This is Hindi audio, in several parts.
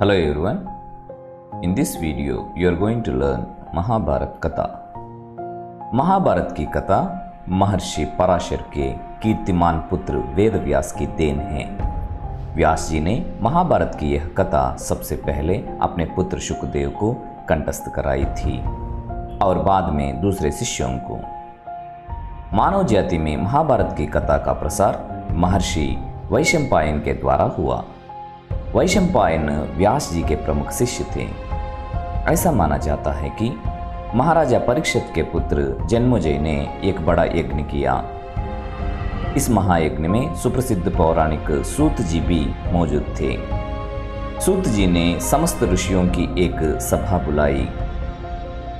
Hello everyone. In this video you are going to learn Mahabharat कथा। महाभारत की कथा महर्षि पराशर के कीर्तिमान पुत्र वेदव्यास की देन है। व्यास जी ने महाभारत की यह कथा सबसे पहले अपने पुत्र शुकदेव को कंठस्थ कराई थी और बाद में दूसरे शिष्यों को। मानव जाति में महाभारत की कथा का प्रसार महर्षि वैशंपायन के द्वारा हुआ। वैशंपायन व्यास जी के प्रमुख शिष्य थे। ऐसा माना जाता है कि महाराजा परीक्षित के पुत्र जन्मेजय ने एक बड़ा यज्ञ किया। इस महायज्ञ में सुप्रसिद्ध पौराणिक सूत जी भी मौजूद थे। सूत जी ने समस्त ऋषियों की एक सभा बुलाई।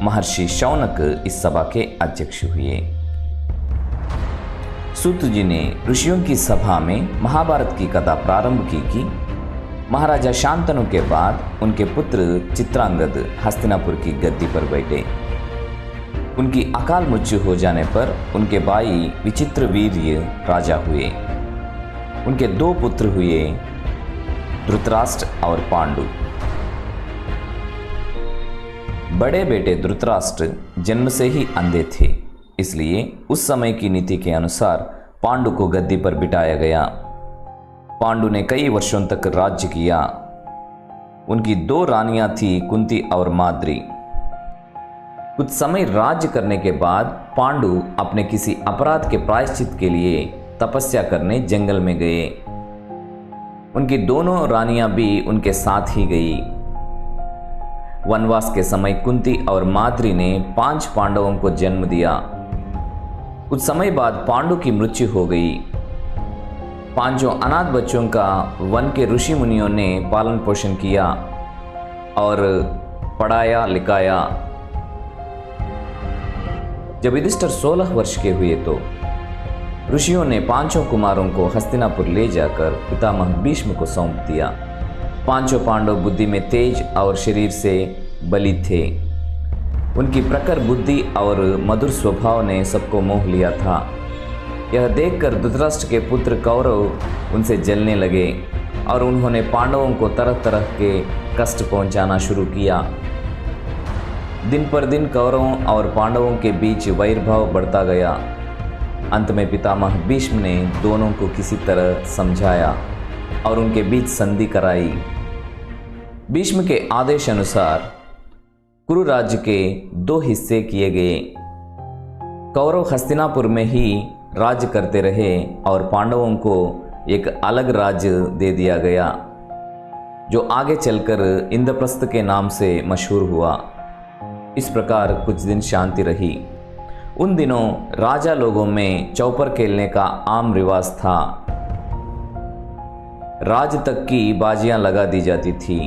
महर्षि शौनक इस सभा के अध्यक्ष हुए। सूत जी ने ऋषियों की सभा में महाभारत की कथा प्रारंभ की कि महाराजा शांतनु के बाद उनके पुत्र चित्रांगद हस्तिनापुर की गद्दी पर बैठे। उनकी अकाल मृत्यु हो जाने पर उनके भाई विचित्रवीर्य राजा हुए। उनके दो पुत्र हुए, धृतराष्ट्र और पांडु। बड़े बेटे धृतराष्ट्र जन्म से ही अंधे थे, इसलिए उस समय की नीति के अनुसार पांडु को गद्दी पर बिठाया गया। पांडु ने कई वर्षों तक राज्य किया। उनकी दो रानियां थी, कुंती और माद्री। कुछ समय राज्य करने के बाद पांडु अपने किसी अपराध के प्रायश्चित के लिए तपस्या करने जंगल में गए। उनकी दोनों रानियां भी उनके साथ ही गई। वनवास के समय कुंती और माद्री ने 5 पांडवों को जन्म दिया। कुछ समय बाद पांडु की मृत्यु हो गई। 5 अनाथ बच्चों का वन के ऋषि मुनियों ने पालन पोषण किया और पढ़ाया लिखाया। जब युधिष्ठिर 16 वर्ष के हुए तो ऋषियों ने 5 कुमारों को हस्तिनापुर ले जाकर पितामह भीष्म को सौंप दिया। 5 पांडव बुद्धि में तेज और शरीर से बली थे। उनकी प्रखर बुद्धि और मधुर स्वभाव ने सबको मोह लिया था। यह देखकर धृतराष्ट्र के पुत्र कौरव उनसे जलने लगे और उन्होंने पांडवों को तरह तरह के कष्ट पहुंचाना शुरू किया। दिन पर दिन कौरवों और पांडवों के बीच वैरभाव बढ़ता गया। अंत में पितामह भीष्म ने दोनों को किसी तरह समझाया और उनके बीच संधि कराई। भीष्म के आदेश अनुसार कुरु राज्य के 2 हिस्से किए गए। कौरव हस्तिनापुर में ही राज्य करते रहे और पांडवों को एक अलग राज्य दे दिया गया, जो आगे चलकर इंद्रप्रस्थ के नाम से मशहूर हुआ। इस प्रकार कुछ दिन शांति रही। उन दिनों राजा लोगों में चौपर खेलने का आम रिवाज था। राज तक की बाजियां लगा दी जाती थी।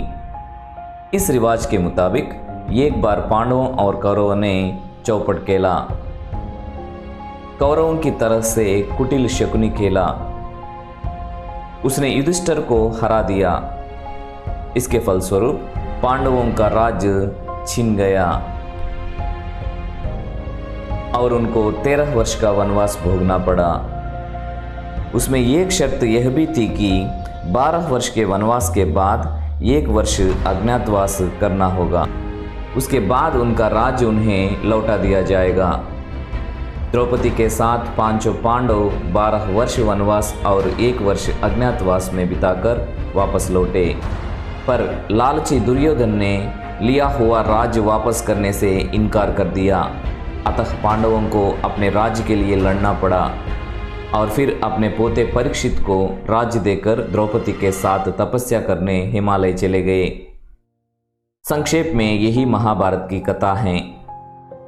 इस रिवाज के मुताबिक एक बार पांडवों और कौरवों ने चौपट खेला। कौरवों की तरफ से कुटिल शकुनी खेला। उसने युधिष्ठिर को हरा दिया। इसके फलस्वरूप पांडवों का राज्य छिन गया और उनको 13 वर्ष का वनवास भोगना पड़ा। उसमें एक शर्त यह भी थी कि 12 वर्ष के वनवास के बाद 1 वर्ष अज्ञातवास करना होगा। उसके बाद उनका राज्य उन्हें लौटा दिया जाएगा। द्रौपदी के साथ 5 पांडव 12 वर्ष वनवास और 1 वर्ष अज्ञातवास में बिताकर वापस लौटे, पर लालची दुर्योधन ने लिया हुआ राज्य वापस करने से इनकार कर दिया। अतः पांडवों को अपने राज्य के लिए लड़ना पड़ा और फिर अपने पोते परीक्षित को राज्य देकर द्रौपदी के साथ तपस्या करने हिमालय चले गए। संक्षेप में यही महाभारत की कथा है।